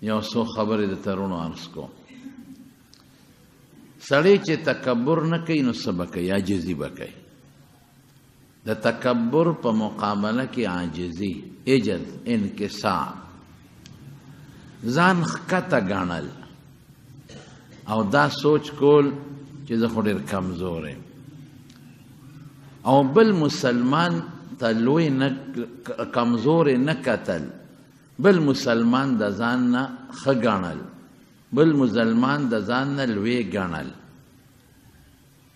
یو څو خبرې د ترونو عرض کو. سړی چې تکبر نه کوي نو څه به کوي؟ عاجزي به کوي. د تکبر په مقابله کې عاجزي، عجز، انکسار، ځان ښکته ګڼل او دا سوچ کول چې زه خو ډېر کمزور یم، او بل مسلمان ته لوی نه کمزورې نه کتل، بل مسلمان د ځان نه ښه ګڼل، بل مسلمان د ځان نه لوی ګڼل.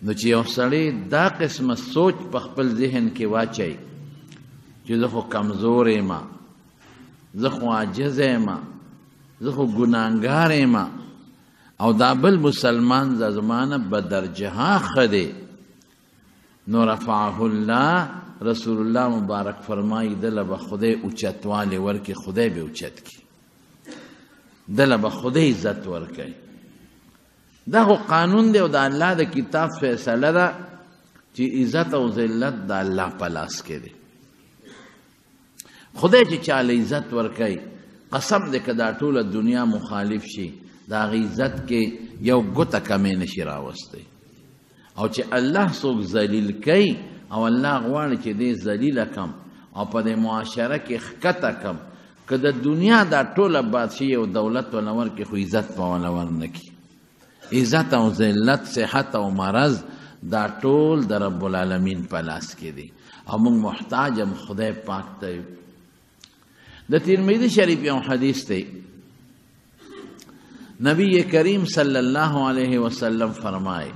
نو چې یو سړی دا قسمه سوچ په خپل ذهن کې واچوي چې زه خو کمزور یم، زه خو عاجز یم، زه خو ګناهګار یم، او دا بل مسلمان زما نه بدرجه ښه دی، نو رفعه الله، رسول الله مبارک فرمایي دله به خدای اوچتوالی ورکړي، خدای به اوچت کړي، دله به خدای عزت ورکوي. دا خو قانون دی او د الله د کتاب فیصله ده چې عزت او ذلت د الله په لاس کې دی. خدای چې چاله عزت ورکوي، قسم دی که دا ټوله دنیا مخالف شي، د هغې عزت کې یو ګوته کمې نشي راوستی. او چې الله څوک ذلیل کوي او الله غواړي چې دې ذلیله کم او په دې معاشره کې ښکته کم، که د دنیا دا ټوله بادشاهي او دولت ولور کې خو عزت به ولور نه کړي. عزت او ذلت، صحت او مرض دا ټول د رب العالمین په لاس کې دي او موږ محتاج هم خدای پاک ته یو. د ترمذي شریف یو حدیث دی، نبی کریم صلی الله علیه وسلم فرمایي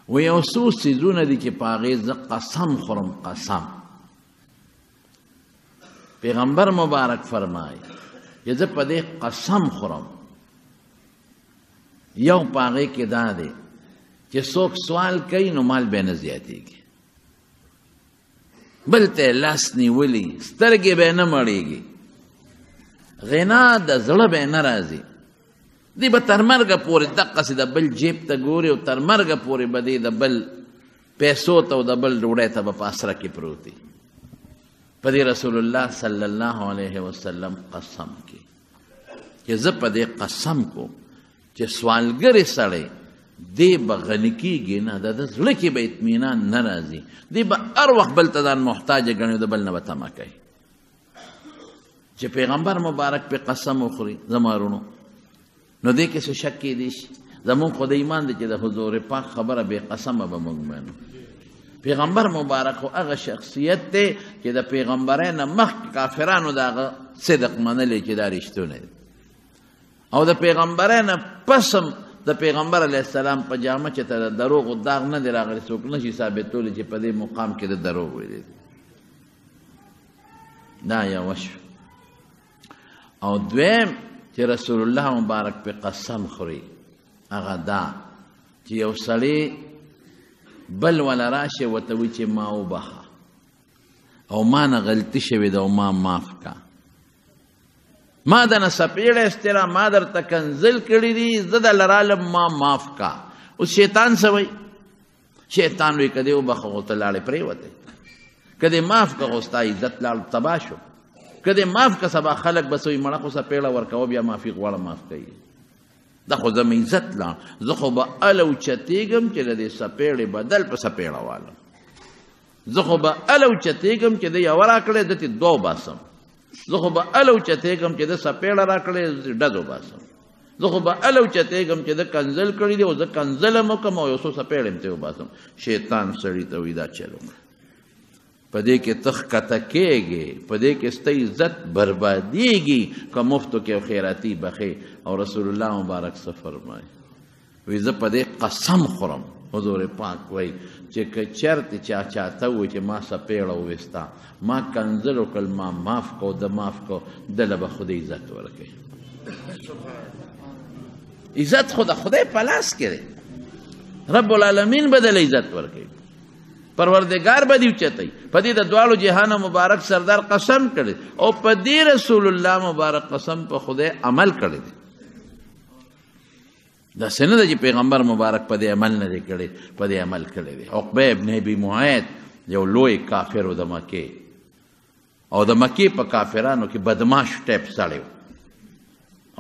و یو څو څیزونه دي چې په هغې زه قسم خورم، قسم. پیغمبر مبارک فرمایي چې زه په دې قسم خورم، یو په هغې کې دا دی چې څوک سوال کوي نو مال به نه زیاتېږي، بل ته لاس نیولي سترګې به نه مړېږي، غنا د زړه به نه راځي، دی به تر مرګه پورې دقسې د بل جیب ته ګوري او تر مرګه پورې به دی د بل پیسو ته او د بل ډوډۍ ته به په اسره کې پروت دی. په دې رسول الله صلی الله علیه وسلم قسم کې چې زه په دې قسم کوم چې سوالګرې سړی دی به غني کېږي نه، د ده زړه کې به اطمینان نه راځي، دی به هر وخت بل ته ځان محتاجه ګڼي، د بل نه به تمه کوي. چې پیغمبر مبارک په قسم وخوري زما وروڼو، نو دې کې څه شک کېدی شي؟ زمونږ خو د ایمان دی چې د حضور پاک خبره بې قسمه به موږ منو. پیغمبر مبارک خو هغه شخصیت دی چې د پیغمبرۍ نه مخکې کافرانو د هغه صدق منلی چې دا رښتونه دی، او د پیغمبرۍ نه پس هم د پیغمبر علیه السلام په جامه چې ته د دروغو داغ نه دی راغلی، څوک نشي ثابتولی چې په دې مقام کې د دروغ ویلی دی. دا یوه شو. او دویم چې رسول الله مبارک په قسم خوري هغه دا چې یو سړی بل ولا راشه ورته وایي چې ما وبخه او ما نه غلطي شوې ده او ما معاف کا، ما درنه څپېړه ایستله، ما درته کنځل کړي دي، زه درله رالم، ما معاف کا. اوس شیطان څه وایي؟ شیطان وایي که دې وبخه خو ته لاړې پرېوتې، که دې معاف که خو ستا عزت لاړ تباه شو، که دې معاف که سبا خلک به څه وایي مړه خو څپېړه ورکوه بیا معافي غواړه معاف کوي، دا خو زما عزت لاړ، زه خو به هله اوچتېږم چې د دې څپېړې بدل په څپېړه والم، زه خو به هله اوچتېږم چې د یوه راکړې ده ته دوه وباسم، زه خو به هله اوچتېږم چې د څپېړه راکړې ډز وباسم، زه خو به هله اوچتېږم چې د کنځل کړي دي او زه کنځل هم وکړم او یو څو څپېړې هم ترې وباسم. شیطان سړي ته وایي دا چل وکړه، په دې کې ته ښکته کېږې، په دې کې ستا عزت بربادېږي که مفتو کې او خیراتي بخې. او رسول الله مبارک څه فرمایي؟ وایي زه په دې قسم خورم، حضور پاک وایي چې که چېرته چا چاته وایي چې ما څپېړه وویسته، ما کنځل وکړل، ما معاف کو، د معاف کو، دله به خدای عزت ورکوي. عزت خو د خدای په لاس کې دی، رب العالمین به دله عزت ورکوي، پروردگار به دې اوچتوي. په دې د دواړو جهانو مبارک سردار قسم کړی او په دې رسول الله مبارک قسم په خدای عمل کړی دی. داسې نه ده چې پیغمبر مبارک په دې عمل نه دی کړی، په دې عمل کړی دی. عقبه ابن ابي معیط یو لوی کافر و د مکې، او د مکې په کافرانو کې بدماش ټیپ سړی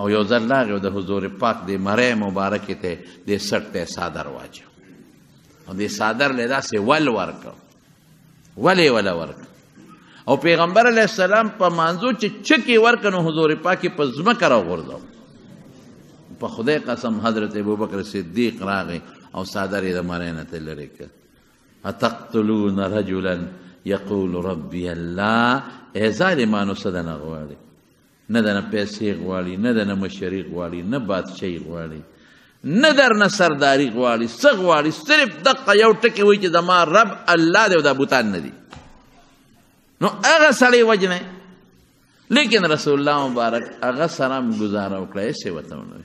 او یو ځل راغی او د حضور پاک د مرۍ مبارکې ته د سټ ته څادر واچو او د څادر له داسې ول ورکړ ولې وله ورکړ او پیغمبر علیه السلام په مانځو چې چکې ورکړ نو حضور پاک یې په ځمکه راغورځاو په خدای قسم حضرت ابوبکر صدیق راغی او څادر یې د مرۍ نه ته لرې کړ اتقتلون رجلا یقول ربی الله ای ظالمانو څه دنه غواړي نه دنه پیسې غواړي نه دنه مشري غواړي نه بادشاهي غواړي نه درنه سرداري غواړي څه غواړي صرف دقه یو ټکي وایي چې زما رب الله دی او دا بوتان نه دي نو هغه سړی وجنه لیکن رسول الله مبارک هغه سره گزاره وکړه یې ورته ونه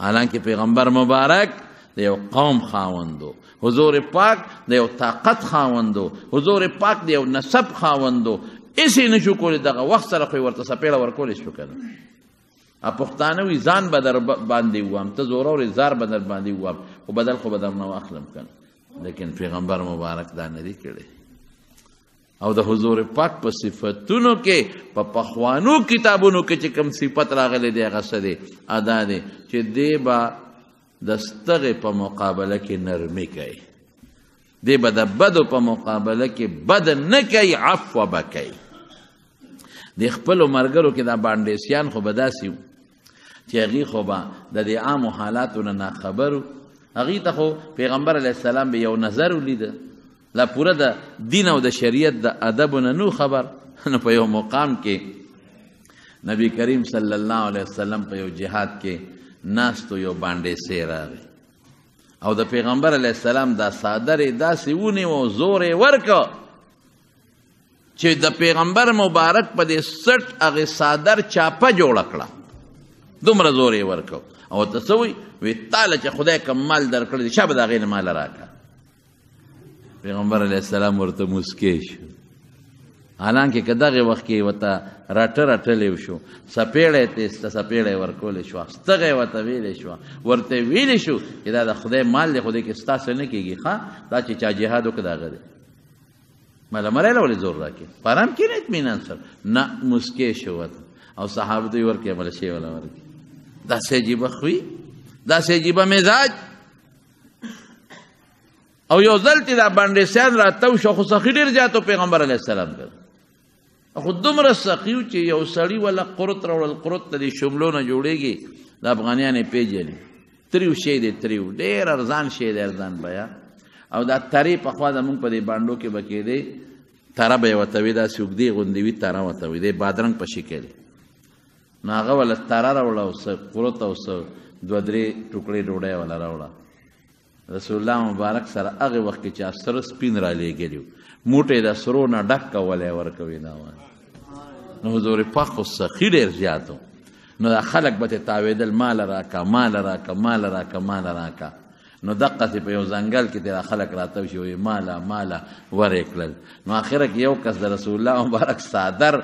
حالانکه پیغمبر مبارک د یو قوم خاوندو حضور پاک د یو طاقت خاوندو حضور پاک د یو نسب خاوندو ایسې نشو کولی دغه وخت سره خو یې ورته څپېړه ورکولی شو که نه پښتانه وي ځان به در باندې ووام ته زورورې زار به در باندې ووام خو بدل خو به درنه واخلم که نه لیکن پیغمبر مبارک دا نه دي کړی او د حضور پاک په صفتونو کې په پخوانو کتابونو کې چې کوم صفت راغلی دی هغه څه دی ادا دی چې دی به د ستغې په مقابله کې نرمي کوي دی به د بدو په مقابله کې بد نه کوي عفو به کوي د خپلو ملګرو کې دا بانډیسیان خو به داسې وو چې هغې خو به د دې عامو حالاتو نه ناخبر وو هغې ته خو پیغمبر علیه السلام به یو نظر ولیده لا پوره د دین او د شریعت د ادبو نه نو خبر نو په یو مقام کې نبی کریم صلی الله علیه وسلم په یو جهاد کې ناستو یو باندې سی راغی او د پیغمبر علیه السلام دا څادر یې داسې ونیو زور یې ورکړ چې د پیغمبر مبارک په دې سټ هغې څادر چاپه جوړه کړه دومره زور یې ورکړ او ورته څه وایي وی تاله چې خدای کوم مال درکړی دی چا به د هغې نه ماله راکړه پیغمبر علیه السلام ورته موسکی شو حالانکه که دغه وخت کې ورته راټه راټلی شو څپېړه یې تېسته څپېړه یې ورکولی شوه ستغه یې ورته ویلی شوه ورته ویلی شو چې دا د خدای مال دی خو دې کې ستاسو نه کېږي ښه دا چې چا جهاد وکړه د هغه دی مله مری له ولې زور راکړي په ارام کښېنه اطمینان سره نه موسکی شو ورته او صحابو ته یې ورکړي مله شی وله ورکړي داسې عجیبه خوی داسې عجیبه مزاج او یو ځل چې دا بانډیسیان راتاو شو خو سخي ډېر زیاتو پیغمبر علیه السلام کړ خو دومره سخي و چې یو سړي وله قرط راوړل قرط ته د شملو نه جوړېږي د افغانیان یې پېژني تریو شی دی تریو ډېر ارزان شی دی ارزان بیا او دا ترې پخوا زمونږ په دې بانډو کې به کېدی تره به یې ورته وي داسې اوږدې غوندې وي تره ورته وي دی بادرنګ په شکل نو هغه وله تره راوړه او څه قرط او څه دوه درې ټوکړې ډوډۍ وله راوړه رسول الله مبارک سره هغه وخت کې چې سره سپین را لېږلي موټې د سرو نه ډک کولی ورکوي دا نو حضور پاک خو سخي ډېر زیات نو دا خلک به ترې تاوېدل ماله راکه ماله راکه ماله راکه ماله راکه نو دقسې په یو ځنګل کې ترې خلک راتاو شي وایي ماله ماله ورې کړل نو آخره کې یو کس د رسول الله مبارک څادر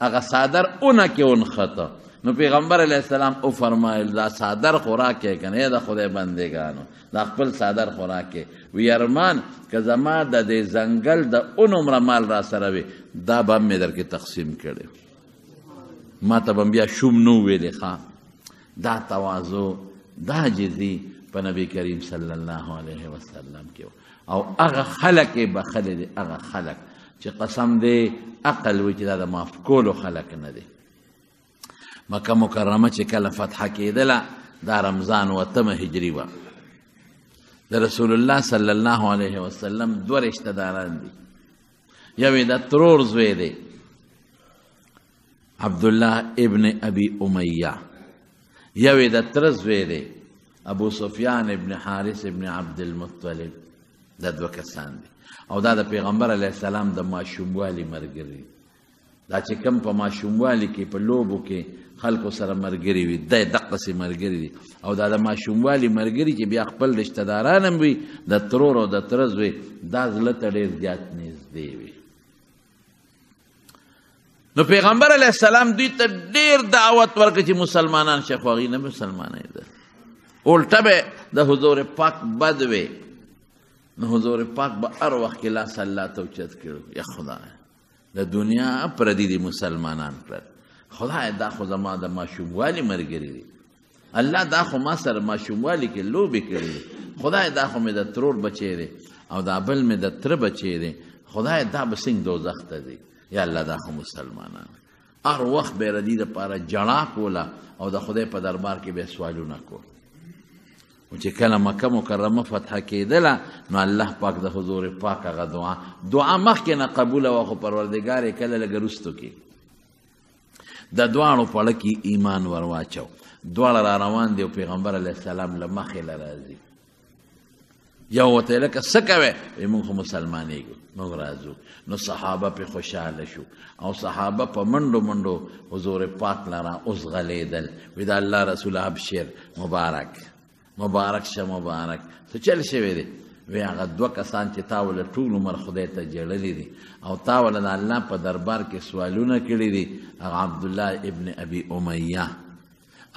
هغه څادر اونه کې ونښته نو پیغمبر علیه السلام او فرمایل دا څادر خوراک یې که نه د خدای بندګانو دا خپل څادر خوراک یې وی ارمان که زما د دې ځنګل د اون عمره مال را سره وي دا به هم مې در کې تقسیم کړی ما ته به بیا شوم نه ویلې ښه دا تواضع دا عاجزي په نبی کریم صلی الله علیه وسلم کې او هغه خلک یې بخلی دی هغه خلک چې قسم دی عقل وي چې دا د معاف کولو خلک نه دی مکه مکرمه چې کله فتحه کېدله دا رمضان وتمه هجري وه د رسول الله صلی الله علیه وسلم دوه رشته داران دي یو یې د ترور زوی دی عبدالله ابن ابي امیه یو یې د تره زوی دی ابو سفیان ابن حارث ابن عبدالمطلب دا دوه کسان دي او دا د پیغمبر علیه السلام د ماشوموالي ملګري دا چې کوم په ماشوموالي کې په لوبو کې خلکو سره ملګري وي دی دقسې ملګري دي او دا د ماشوموالي ملګري چې بیا خپل رشته داران هم وي د ترور او د تره زوی دا زړه ته ډېر زیات نږدې وي نو پیغمبر علیه السلام دوی ته ډېر دعوت ورکړي چې مسلمانان شي خو هغوی نه مسلمانېدل الټه به د حضور پاک بد وي نو حضور پاک به هر وخت کې لاس الله ته اوچت کړو یا خدای د دنیا پردي دي مسلمانان کړل. خدای دا خو زما د ماشوموالي ملګري دي، الله دا خو ما سره ماشوموالي کې لوبې کړي دي، خدای دا خو مې د ترور بچی دی او دا بل مې د تره بچی دی، خدای دا به څنګه دوزخ ته ځي. یا الله دا خو مسلمانان هر وخت به یې د دې دپاره جړا کوله او د خدای په دربار کې به یې سوالونه کول. او چې کله مکه مکرمه فتح کېدله نو الله پاک د حضور پاک هغه دعا مخکې نه قبوله وه، خو پروردګار یې کله لږ وروستو کې د دواړو په اړه کې ایمان ور واچو. دواړه را روان دي او پیغمبر علیه السلام له مخې له راځي. یو ورته لکه څه کوې؟ وایي موږ خو مسلمانېږو، موږ راځو. نو صحابه پرې خوشحاله شو او صحابه په منډو منډو حضور پاک لره اوسغلیدل. وایي د الله رسول ابشر، مبارک شه مبارک. څه چل شوی دی؟ وی هغه دوه کسان چې تا وله ټول عمر خدای ته جړلي دي او تا وله د الله په دربار کې سوالونه کړي دي، هغه عبدالله ابن ابي امیه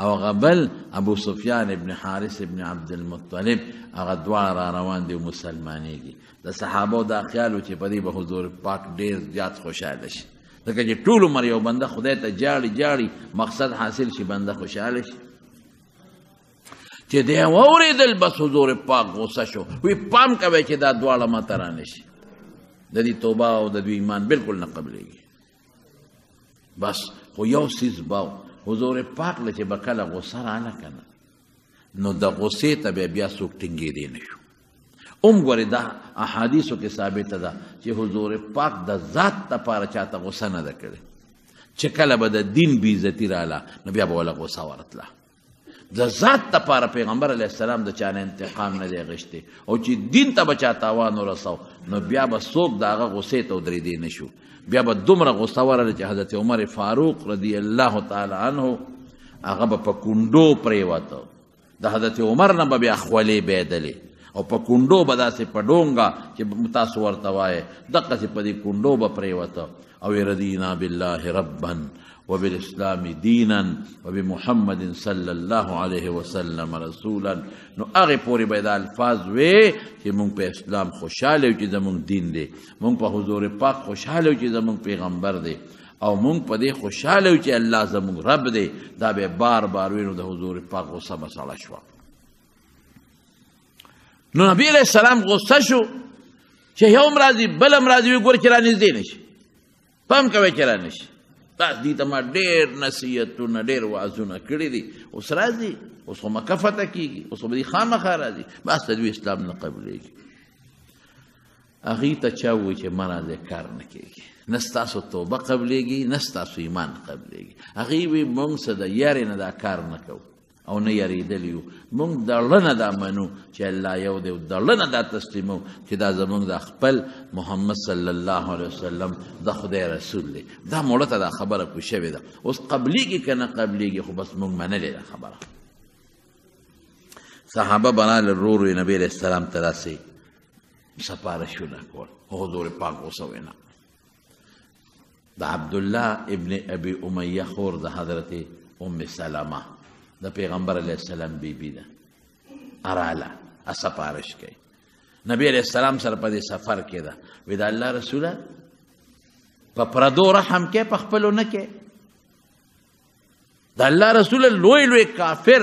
او هغه بل ابو سفیان ابن حارث ابن عبدالمطلب، هغه دواړه را روان دي او مسلمانېږي. د صحابو دا خیال و چې په دې به حضور پاک ډېر زیات خوشحاله شي، ځکه چې ټول عمر یو بنده خدای ته جاړي مقصد حاصل شي، بنده خوشحاله شي. چې دی واورېدل بس حضور پاک غوسه شو، وی پام کوئ چې دا دواړه ماته را نه شي، د دې توبه او د دوی ایمان بالکل نه قبلېږي. بس خو یو څیز به حضور پاک له چې به کله غوسه راله که نه نو د غوسې ته بیا څوک ټینګېدی نه شو. ګورې دا احادیثو کې ثابته ده چې حضور پاک د ذات دپاره چاته غوسه نه ده کړې، چې کله به د دین بېعزتي راله نو بیا به وله غوسه ورتله. د ذات دپاره پیغمبر علیه السلام د چا نه انتقام نه دی اخیستی، او چې دین ته به چا تاوان ورسو نو بیا به څوک د هغه غوسې ته ودرېدی نه شو. بیا به دومره غوسه ورله چې حضرت عمر فاروق رضی الله تعالی عنه هغه به په کونډو پرېوته، د حضرت عمر نه به بیا خولې بېدلې او په کونډو به داسې په ډونګه چې تاسو ورته وایې دقسې په دې کونډو به پرېوته او رضینا بالله ربا وبالاسلام دینا وبمحمد صلی الله علیه وسلم رسولا. نو هغې پورې به دا الفاظ وې چې مونږ په اسلام خوشحاله یو چې زمونږ دین دی، مونږ په حضور پاک خوشحاله یو چې زمونږ پیغمبر دی، او مونږ په دې خوشحاله یو چې الله زمونږ رب دی. دا به بار بار وي نو د حضور پاک غصه به سړه شوه. نو نبی علیه السلام غصه شو چې یو هم راځي بل هم راځي، وی ګوره چې را نږدې نه شي، پام کوئ چې را نه شي. بس دې ته ما ډېر نصیحتونه ډېر وعظونه کړي دي، اوس راځي، اوس خو مکه فتح کېږي، اوس خو به دې خامخا راځي، بس د دوی اسلام نه قبلېږي. هغې ته چا ووایي چې مه راځئ کار نه کېږي، نه ستاسو توبه قبلېږي نه ستاسو ایمان قبلېږي. هغې وایي موږ څه د یارې نه دا کار نه کوو او نه یریدلی یو، موږ د زړه نه دا منو چې الله یو دی، د زړه نه دا تسلیمو چې دا زموږ د خپل محمد صلی الله علیه وسلم د خدای رسول دی. دا موړه ته دا خبره پوه شوې ده، اوس قبلېږي که نه قبلېږي خو بس موږ منلې ده خبره. صحابه بنال ورو نبی علیه السلام ته داسې سپارښتونه کول، حضور پاک غوسه وینا. د عبدالله ابن ابي امیه خور د حضرت ام سلمه د پیغمبر علیه السلام بیبي ده، اراله سپارش کوي نبی علیه السلام سره په دې سفر کې ده. وی د الله رسوله په پردو رحم کې په خپلو نه کې، د الله رسوله لوی لوی کافر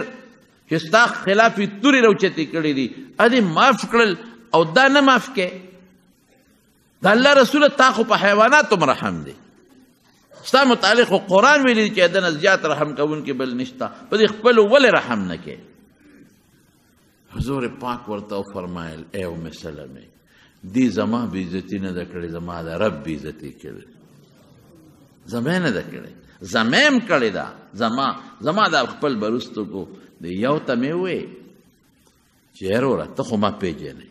چې ستا خلاف یې تورې راوچتې کړي دي ادې معاف کړل او دا نه معاف کې. د الله رسوله تا خو په حیواناتو هم رحم دی، ستا متعلق خو قرآن ویلی چې دنه زیات رحم کوونکي بل نشته، په دې خپلو ولې رحم نه کې؟ حضور پاک ورته وفرمایل ای ام سلمې دې زما بېعزتي نه ده کړې، زما د رب بېعزتي کړې، زما نه ده کړې، زما هم کړې ده، زما د خپل بروستو کو د یو ته مې وویې چې یروره ته خو ما پېژنې،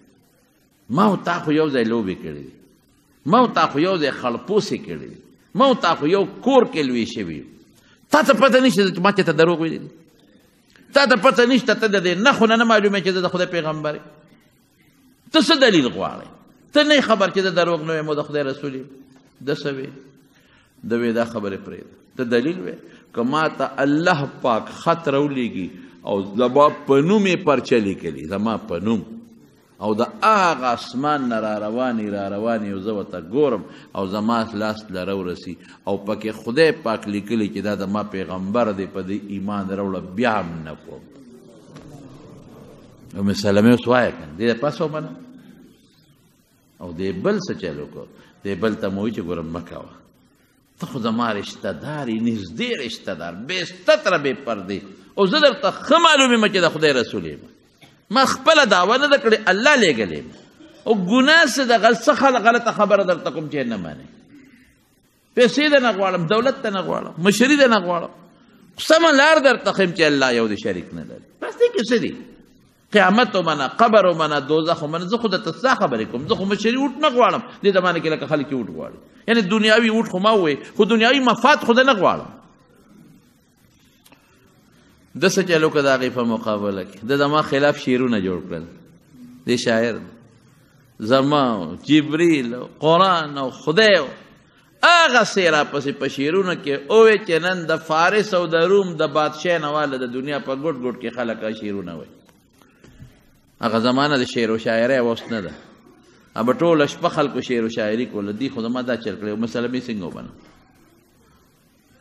ما او تا خو یو ځای لوبې کړې دي، ما او تا خو یو ځای خړپوسې کړې دي، ما او تا خو یو کور کې لوی شوي یو، تا ته پته نشته چې ما چېته دروغ ویلي دي، تا ته پته نشته ته د دې نښو نه معلومې چې زه د خدای پیغمبر یم، ته څه دلیل غواړې؟ ته نه خبر چې د دروغ نه یم او د خدای رسول یم. ده څه وی؟ ده وی دا خبرې پرېږده، ته دلیل وی که ما ته الله پاک خط راولېږي او زما په نوم یې پرچه لیکلي، زما په نوم او د هغه اسمان نه را رواني او زه ورته ګورم او زما لاس له ورسي او پکې خدای پاک لیکلی چې دا د ما پیغمبر دی په دې ایمان راوړه بیا هم نه کوم ام سلمې اوس وایه که دې پس ومنه او دې بل څه چل وکړو دې بل ته مو وایي چې ګوره مه کوه ته خو زما رشته دار یې نږدې رشته دار بې ستتره بې پردې او زه درته ښه معلوم یم چې د خدای رسول یم ما خپله دعوه نه ده کړې الله لېږلی یم او ګناه څه ده څه غلطه خبره درته کوم چې نه منې پیسې ده نه غواړم دولت ته نه غواړم مشري ده نه غواړم سمه لار درته ښیم چې الله یو د شریک نه لري بس دې کې څه دي قیامت ومنه قبر ومنه دوزخ ومنه زه خو درته ستا خبرې کوم زه خو مشري اوټ نه غواړم دې زمانه کې لکه خلک اوټ غواړي یعنې دنیاوي اوټ خو ما ووایې خو دنیاوي مفاد خو نه غواړم د څه چلو که د هغې په مقابله کې د زما خلاف شعرونه جوړ کړل دې شاعر زما جبریل او قرآن او خدای هغه څه یې راپسې په شعرونو کې ووایي چې نن د فارس او د روم د بادشاه نه واله د دنیا په ګوټ ګوټ کې خلک شعرونه وایي هغه زمانه د شعر و شاعرۍ اوس نه ده ابه ټوله شپه خلکو شعر و شاعري کوله دي خو زما دا چل کړی مسله مې څنګه وبنه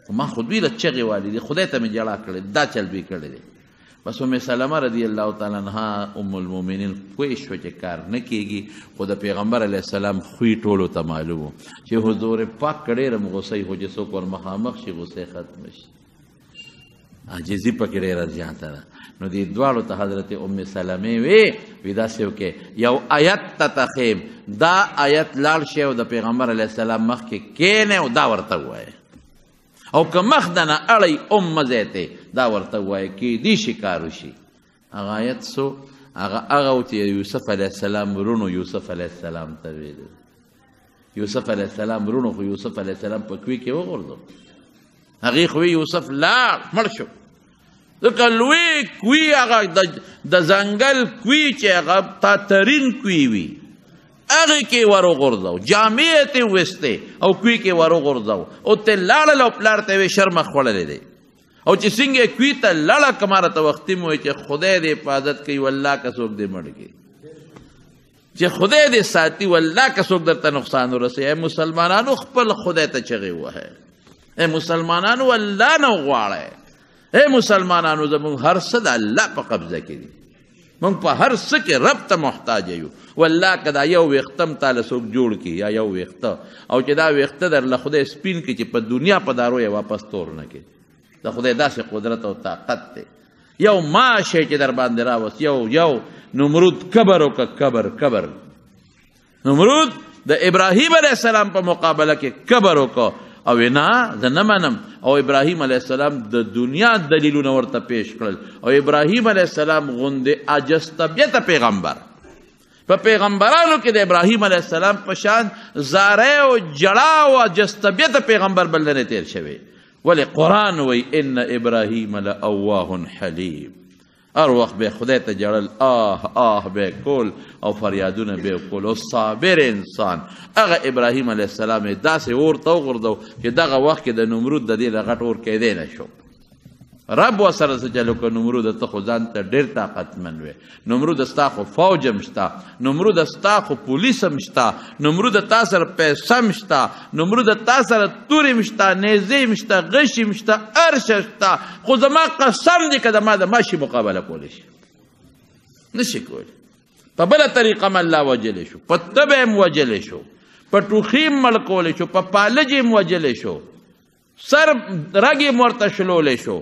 خو ما خو دوی له چغې والي دي خدای ته مې جړا کړې دا چل دوی کړی دی بس ام سلمه رضی الله تعالی عنها ام المؤمنین پوه شوه چې کار نه کېږي خو د پیغمبر علیه السلام خوی ټولو ته معلوم و چې حضور پاک ډېره غصه خو چې څوک ور مخامخ شي غصه ختمه شي عاجزي پکې ډېره زیاته ده نو دې دواړو ته حضرت ام سلمې وی داسې وکړې یو آیت ته تخیم دا آیت لاړ شي او د پیغمبر علیه السلام مخکې کښېنې او دا ورته ووایه او که مخ د نه اړی مځی ته دا ورته ووایه کیدی شي کار وشي هغه آیت څو هغه و چې یوسف علیه السلام ورونو یوسف علیه السلام ته ویل یوسف علیه السلام ورونو خو یوسف علیه السلام په کوی کې وغورځو هغې خو یوسف لاړ مړ شو ځکه لوی کوی هغه د ځنګل کوی چې هغه تاترین کوی وي هغې کې ور وغورځو جامې یې ترې ویستې او کوی کې ور وغورځو او ترې لاړل او پلار ته یې ویې شرمخ خوړلی دی او چې څنګه یې کوی ته لاړه که ما راته وختي مو وایي چې خدای دې حفاظت کوي والله که څوک دې مړ کړي چې خدای دې ساتي والله که څوک درته نقصان ورسوي ای مسلمانانو خپل خدای ته چغې وهئ ای مسلمانانو الله نه وغواړئ اے مسلمانانو زمونږ هر څه د الله په قبضه کې دي مونږ په هر څه کې رب ته محتاج یو والله که دا یو ویښته م تاله څوک جوړ کړي یا یو ویښته او چې دا ویښته درله خدای سپین کړي چې په دنیا په دارو یې واپس تور نه کړي د خدای داسې قدرت او طاقت دی یو ماشه چې در باندې راوست یو نمرود کبر وکړه کبر نمرود د ابراهیم علیه السلام په مقابله کې کبر وکړه او نه زه نه منم او ابراهیم علیه السلام د دنیا دلیلونه ورته پیش کړل او ابراهیم علیه السلام غوندې عجز طبیعته پیغمبر په پیغمبرانو کې د ابراهیم علیه السلام په شان زاره او جړه او عجز طبیعته پیغمبر بل نه تیر شوی ولې قرآن وی ان ابراهیم لأواه حلیم هر وخت به خدای ته جړل آه به کول او فریادونه به کول او صابر انسان هغه ابراهیم علیه السلام یې داسې ورته وغورځو چې دغه وخت کې د نمرود د دې نه غټ اور کیدی نه شو رب ورسره څه چل وکړه نمرود ته خو ځان ته ډېر طاقتمن وی نمرود ستا خو فوج هم شته نمرود ستا خو پولیس هم شته نمرود تا سره پیسه هم شته نمرود تا سره تورې هم شته نیزې هم شته غشي هم شته هر شی شته خو زما قسم دی که زما د ماشي مقابله کولی شي نشي کولی په بله طریقه م الله وجلی شو په تبه م وجلی شو په ټوخي م مړ کولی شو په پالج م وجلی شو سر رګ م ورته شلولی شو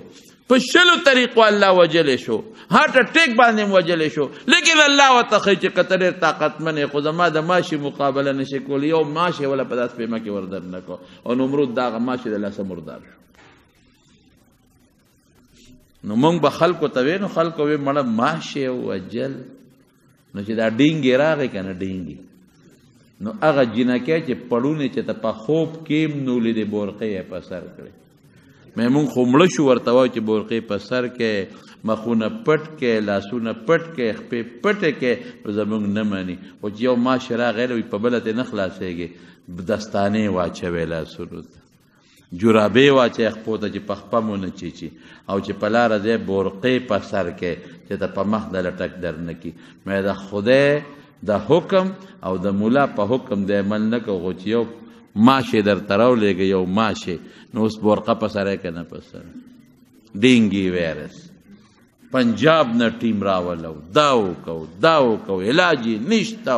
په شلو طریقو الله وجلی شو هارټ اټیک باندې م وجلی شو لیکن الله ورته ښایي چې که ته ډېر طاقتمن یې خو زما د ماشي مقابله نشي کولی یو ماش یې وله په داس پیمه کې ور در نه کړو او نمرود د هغه ماشي د لاسه مردار شو نو مونږ به خلکو ته وی نو خلکو وی مړه ماش یې وجل نو چې دا ډینګې راغی که نه ډینګې نو هغه جینکۍ چې پړونې چې ته په خوب کې م نو لیدې بورقې یې په سر کړې مې مونږ خو مړه شو ورته وایو چې بورقې په سر کې مخونه پټ کې لاسونه پټ کې خپې پټې کې نو زمونږ نه مني خو چې یو ماش راغی وي په بله ته نه خلاصېږي دستانې واچوې لاسونو ته جرابې واچوې خپو ته چې په خپه مو نه چیچي او چې په لاره ځای بورقې په سر کې چې ته په مخ د لټک در نه کي مې د خدای د حکم او د مولا په حکم د عمل نه کوو چې یو ماشې درته راولېږي یو ماشې نو اوس بورقه په سره که نه په سره ډینګي ویرس پنجاب نه ټیم راولو دا وکو علاج یې نشته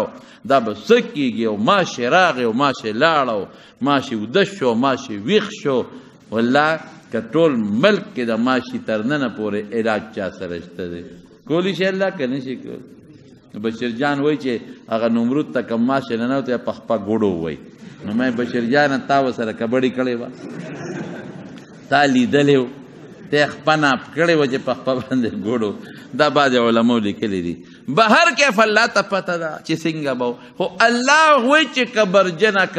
دا به څه کېږي او ماشې راغی او ماشې لاړه او ماشې وده شو ماشې ویښ شو والله که ټول ملک کې د ماشي تر ننه پورې علاج چا سره شته دی کولی شي الله که نه شي کولی بشیر جان وایي چې هغه نمرود ته که ماشې ننوتی په خپه ګوډو وایي نو مې بشیر جانه تا ورسره کبډي کړې وه تا لیدلی و ته خپه ناپ کړې وه چې په خپه باندې ګوډو دا بعضې علماو لیکلي دي بهر کیف الله ته پته ده چې څنګه به خو الله وایي چې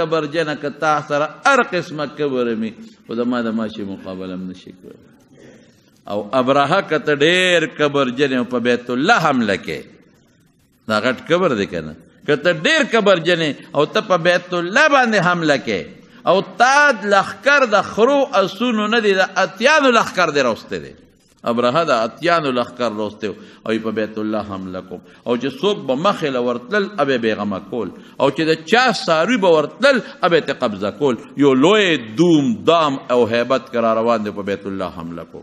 کبرجنه که تا سره هر قسمه کبر مي خو د ما د ماشي مقابله هم نشي کولی او ابرهه که ته ډېر کبرجن په بیت الله حمله کې دا غټ کبر دی که نه که ته ډېر کبرجن او ته په بیت الله باندې حمله کې او تا لخکر د خرو اسونو نه دی د اتیانو لخکر دی راوستی دی ابرهه د اتیانو لخکر راوستی او په بیت الله حمله کوم او چې څوک به مخې له ورتلل ابه بیغمه کول او چې د چا څاروي به ورتلل ابه ته قبضه کول یو لوی دوم دام او هیبت که را روان دی په بیت الله حمله کو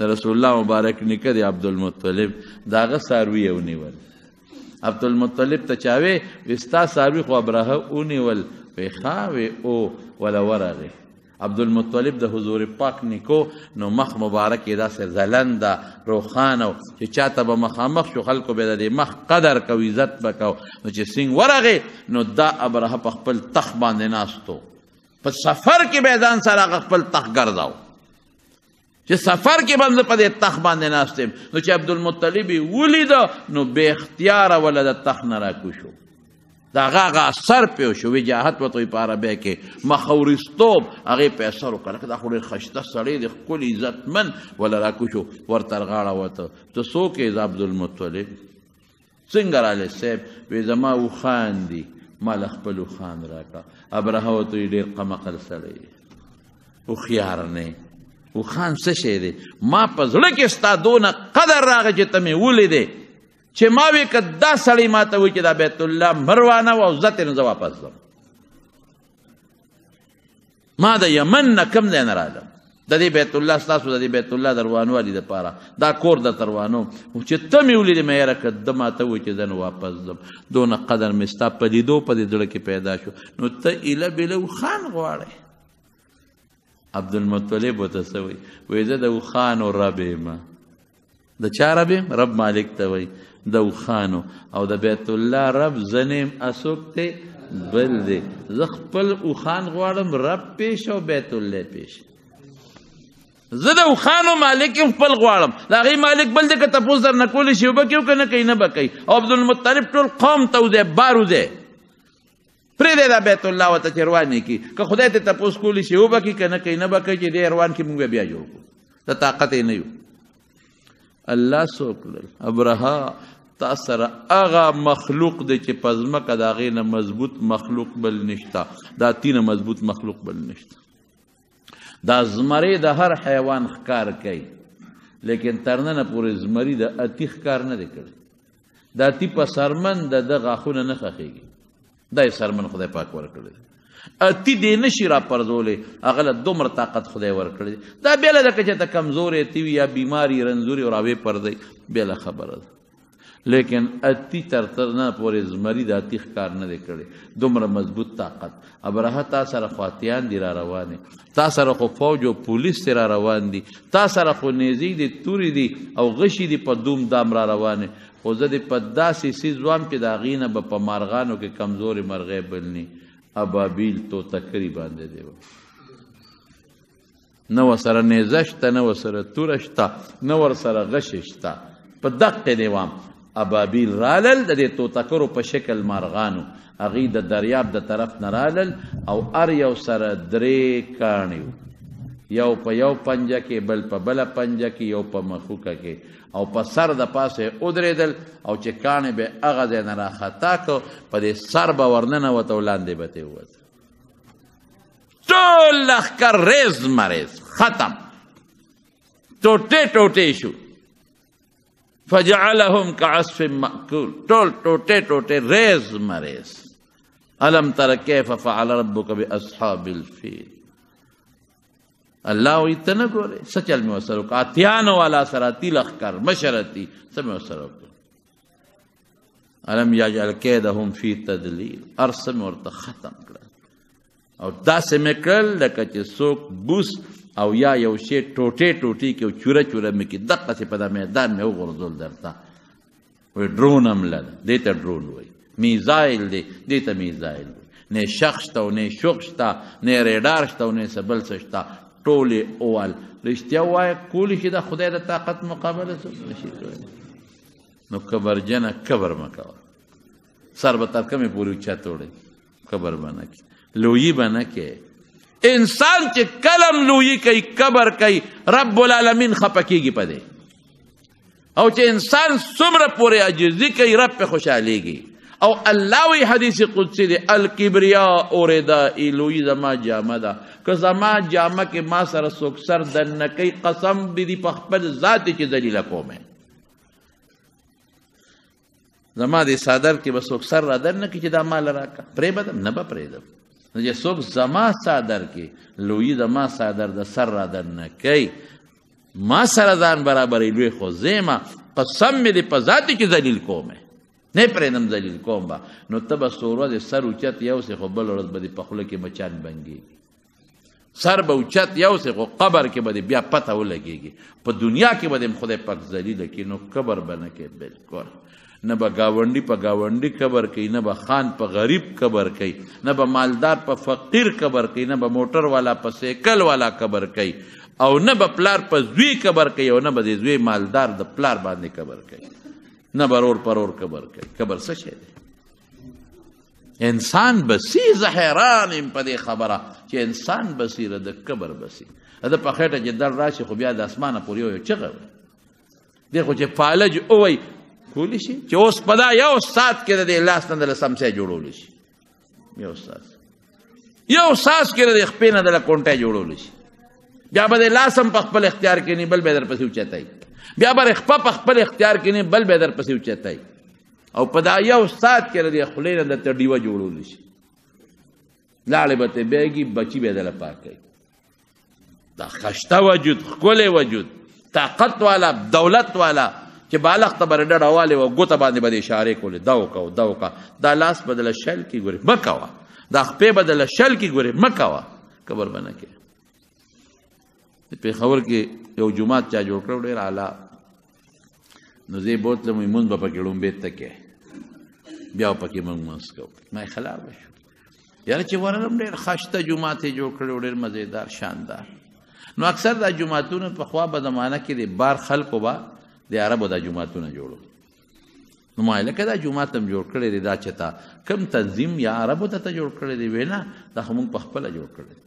د رسول الله مبارک نیکه دی عبدالمطلب د هغه څاروي یې ونیول عبدالمطلب ته چا وی ستا څاروي خو ابرهه ونیول وی ښه وی او وله ورغې عبدالمطلب د حضور پاک نیکو نو مخ مبارک یې داسې ځلنده روښانه و چې چاته به مخامخ شو خلکو به د دې مخ قدر کو عزت به کو نو چې سینګ ورغې نو دا ابرهه په خپل تخت باندې ناستو په سفر کې به ځان سره هغه خپل تخت ګرځاو چې سفر کې به زه په دې تخت باندې ناست یم نو چې عبدالمطلب یې ولیده نو بې اختیاره وله د تخت نه راکوشو د هغه اثر پې وشو وجاهت ورته وایي په عربۍ کې مخوریستوب هغې پې اثر وکړه که دا خو ډېر ښایسته سړی دی ښکلي عزتمن وله راکوشو ورته غاړه وته ته څوک یې زه عبدالمطلب څنګه رالی صاحب وی زما اوښان دي ما له خپل اوښان راکړه ابرهه ورته وایي ډېر قمقل سړی هوښیار نه اوښان څه شی دی ما په زړه کې ستا دونه قدر راغی چې ته مې ولیدې چې ما وی که دا سړی ما ته وایي چې دا بیت الله مروانه و او زه ترې نه زه واپس ځم ما د یمن نه کوم ځای نه راغلم د دې بیت الله ستاسو د دې بیت الله د روانوالي دپاره دا کور درته روانوم چې ته مې ولیدې مې یاره که ده ما ته وایي چې زه نه واپس ځم دونه قدر مې ستا په لیدو په دې زړه کې پیدا شو نو ته ایله بیله اوښان غواړې عبدالمطلب ورته څه وایي وایي زه د اوښانو رب یم د چا رب یم رب مالک ته وایي د اوښانو او د بیت الله رب زه نه یم څوک دی بل دی زه خپل اوښان غواړم رب پیش او بیت الله پیش زه د اوښانو مالک یم خپل غواړم د هغې مالک بل دی که تپوس در نه کولی شي اوبه کوي که نه کوي نه به کوي او عبدالمطلب ټول قوم ته وځي بار وځي پرېږدی دا بیت الله ورته چې روان یې کړي که خدای ته تپوس کولی شي اوبه کوي که نه کوي نه به کوي چې دی روان کړي موږ بیا جوړ کړو د طاقت یې نه یو الله څوک لري ابرهه تا سره هغه مخلوق دی چې په ځمکه د هغې نه مضبوط مخلوق بل نشته دا تینه مضبوط مخلوق بل نشته دا زمری د هر حیوان ښکار کوي لیکن تر ننه پورې زمري د اتي ښکار نه دی کړی د اتي په سرمن د ده غاښونه نه ښخېږي دا یې سرمن خدای پاک ورکړی دی اتي دې نشي راپرځولی هغه له دومره طاقت خدای ورکړی دی دا بیله ده که چېرته کمزوری اتي وي یا بیماري رنځوري او راوې پردی بیله خبره ده لیکن اتي تر نه پورې زمري د اتي ښکار نه دی کړی دومره مضبوط طاقت ابرهه تا سره خو اتیان دي را روانې تا سره خو فوج او پولیس دي را روان دي تا سره خو نیزې دي تورې دي او غشي دي په دوم دام را روانې خو زه دې په داسې څیز وام چې د هغې نه به په مارغانو کې کمزورې مرغۍ بل ني ابابیل توتکري باندې دی نه ورسره نیزه شته نه ورسره توره شته نه ورسره غشې شته په دقې دی وام ابابیل رالل د دې توتکرو په شکل مارغانو هغې د دریاب د طرف نه رالل او هر یو سره درې کاڼي یو په یو پنجه کې بل په بله پنجه کې یو په مخوکه کې او په سر د پاسه ودرېدل او چې کاڼې به هغه ځای نه راخطا کړو په دې سر به ورننوته او لاندې به ترې ووت ټول لښکر ریز مریز ختم ټوټې ټوټې شو فجعلهم كعصف مأكول ټول ټوټه ټوټه ریز مریز الم تر کیف فعل ربک باصحاب الفیل الله وی ته نه ګورې څه چل مې ورسره وکړه اتیانو والا سره تیل اخکر مشرتی څه مې ورسره وکړه الم یجعل کیدهم فی تدلیل ارس مې ورته ختم کړه او داسې مې کړل لکه چې څوک بوس او یا یو شی ټوټې ټوټې کې او چوره چوره مې کې دقسې په دا میدان مې وغورځول درته وایي ډرون هم لده دې ته ډرون وایي میزایل دی دې ته میزایل وایي نه شخ شته او نه شوق شته نه ریډار شته او نه څه بل څه شته ټولې اول رښتیا ووایه کولی شي د خدای د طاقت مقابله نشي کولی نو کبرجنه کبر مه کوه سر به تر کمې پورې اوچت وړی کبر به نه کې لویي به نه کې انسان چې کلم لویی کوي کبر کوي رب العالمین خفه کیږي په دې او چې انسان څومره پورې عاجزي کوي رب په خوشحالېږي او الله وی حدیث قدسی دی الکبریا ردائی لوی زما جامه ده که زما جامه کې ما سره څوک سر دننه کوي قسم دې په خپل ذات چې ذلیله کومه زما دې صادر کې به څوک سر را دننه کوي چې دا مال راکړه پرېږدم نه به پرېږدم چې څوک زما صادر کې لوی زما صادر د سر را دننه کوي ما سره ځان برابرې لوی خو زیمه قسم مې دې په ذات کې ذلیل کومه نه پرېږدم ذلیل کوم به نو ته به څو ورځې سر اوچت یوسې خو بل ورځ به دې په خوله کې مچان بنګېږي سر به اوچت یوسې خو قبر کې به دې بیا پته ولګېږي په دنیا کې به دې خدای پاک ذلیله کړي نو قبر به نه کې بلکل نه به ګاونډي په ګاونډي قبر کوي نه به خان په غریب قبر کوي نه به مالدار په فقیر قبر کوي نه به موټر والا په سیکل والا قبر کوي او نه به پلار په زوی قبر کوي او نه به د زوی مالدار د پلار باندې قبر کوي نه به رور پرور قبر کوي قبر څه شی دی انسان بسی زه حیران یم په دې خبره چې انسان بصیره د قبر بسی د په خېټه چې در راشي خو بیا د اسمانه پورې یو چغه دی خو چې فالج اووی کولی شي چې اوس په دا یو ساعت کې د دې لاس نه د سمسۍ جوړولی شي یو ساس کې د خپې نه د کونټۍ جوړولی شي بیا به د لاس هم په خپل اختیار کې نه بل به در پسې اوچتی بیا به خپه په خپل اختیار کې نه بل به در پسې اوچتی او په دا یو ساعت کې د خولې نه درته ډیوه جوړولی شي لاړې به ته بیږي بچي به دله پاکوي دا خشته وجود ښکلی وجود طاقت والا دولت والا چې بالغ ته به ډډه والې وه ګوته باندې به د اشارې کولې دا وکوه دا وکوه دا لاس به دله شل کې ګورې مه کوه دا خپې به دله شل کې ګورې مه کوه قبر به نه کې د پېښور کې یو جومات چا جوړ کړی ډېر اعلی نو زه یې بوتلم وایي مونځ به پکې ړومبې ته کې بیا پکې موږ مونځ کوو ما یې خلاف شو یاره چې ورغلم ډېر ښایسته جومات یې جوړ کړی و ډېر مزېدار شاندار نو اکثر دا جوماتونه پخوا به زمانه کې د بار خلکو به د عربو دا جوماتونه جوړو نو ما لکه دا جومات هم جوړ کړی دی دا چې تا کم تنظیم یا عربو ته جوړ کړی دی وی نه دا خو موږ پخپله جوړ کړی دی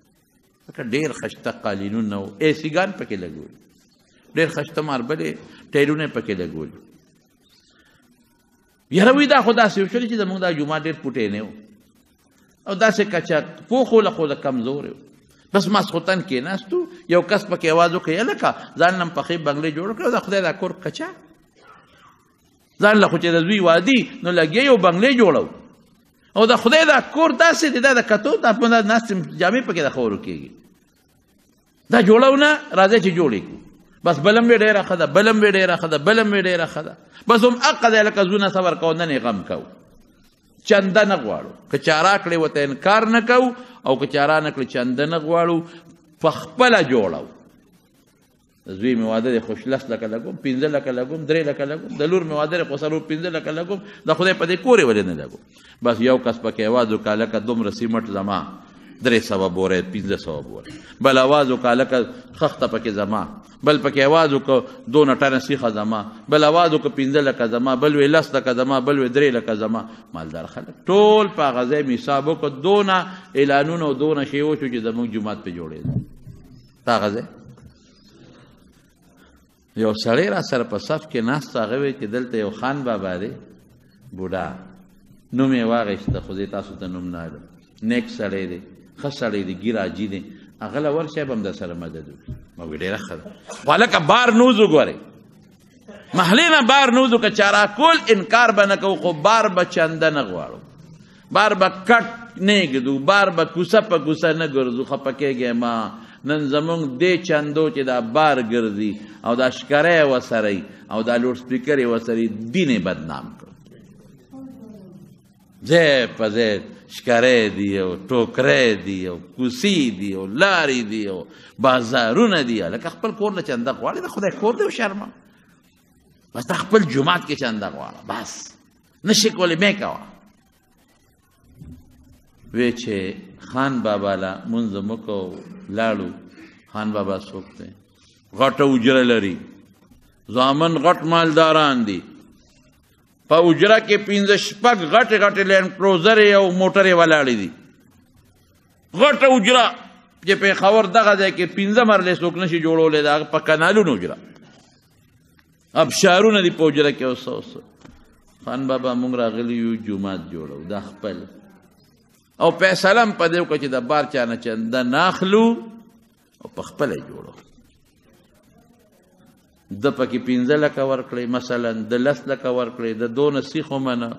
لکه ډېر ښایسته قالینونه و ایسیګان پکې لګولي ډېر ښایسته ماربلې ټیلونه یې پکې لګولي یاره وایي دا خو داسې وشول چې زموږ دا جومات ډېر پوټی نه و او داسې کچا پوخ وله خو د کمزورې و بس ماسخوتن کېناستو یو کس پکې اواز وکړي هلکه ځان له پخې بنګلې جوړ کړه د خدای دا کور کچا ځان له خو چې د زوی وادي نو لګیا یو بنګلې جوړو او د خدای دا کور داسې دی دا د کتو دا ناستې جامې پکې د خورو کېږي دا جوړو نه راځئ چې جوړې کړو بس بلم وی ډېره ښه ده بلم وی ډېره ښه ده بلم وی ډېره ښه ده بس هم حقه دی لکه زونه صبر کوو نن یې غم کوو چنده نه غواړو که چا راکړې ورته انکار نه کوو او که چا را نه کړې چنده نه غواړو په خپله جوړو د زوی مې واده دی خو 10 لکه لګوم 15 لکه لګوم 3 لکه لګوم د لور مې واده دی خو 15 لکه لګوم د خدای په دې کورې ولې نه لګوم بس یو کس پکې اواز وکړه لکه دومره سیمټ زما 300 بورې 1500 بورې بل اواز وکړه لکه خښته پکې زما بل پکې اواز وکړه 2 ټنه سیخه زما بل اواز وکړه 15 لکه زما بل وی 10 لکه زما بل وی 3 لکه زما مالدار خلک ټول په غزې می حساب وکړه دونه اعلانونه او دونه شی وشو چې زموږ جماعت په جوړېده تا غزې یو سړی را سره په صف کې ناست هغه وی چې دلته یو خان بابا دی بوډا نوم یې واغېسته خو زه تاسو ته نوم نه علم نیک سړی دی ښه سړی دی ګیر حاجي دی هغه له ورشه به هم در سره مدد وکړي ما وی ډېره ښه ده خو هلکه بار نوز وګورئ محلې نه بار نوځو که چاره کول انکار به نه کوو خو بار به چنده نه غواړو بار به کټ نه ږدو بار به کوڅه په کوڅه نه ګرځو خفه کېږې ما نن زمونږ دې چندو چې دا بار ګرځي او دا شکره یې ورسره او دا لوډ سپیکر یې ورسره دین یې بدنام کړ ځای په ځای شکرې دي او ټوکرې دي او کوڅې دي او لارې دي او بازارونه دي لکه خپل کور نه چنده غواړې د خدای کور دی شرمه بس تا خپل جومات کې چنده غواړه بس نشي کولی مې کوه وی چې خان بابا له مونځ مکو لاړو خان بابا څوک دی غټه اجره لري زامن غټ مالداران دي په اجره کې 5-6 غټې غټې لینډ کروزرې او موټرې ولاړې دي غټه اجره چې پېښور دغه ځای کې 15 مرلې څوک نشي جوړولی د هغه په کنالونو اجره ابشارونه دي په اجره کې اوس خان بابا مونږ راغلي یو جومات جوړو دا خپل او فیصله هم په دې وکړه چې د بار چا نه چنده نه اخلو او په خپله یې جوړو د پکې 15 لکه ورکړئ مثلا د 10 لکه ورکړئ د 2 سیخ ومنه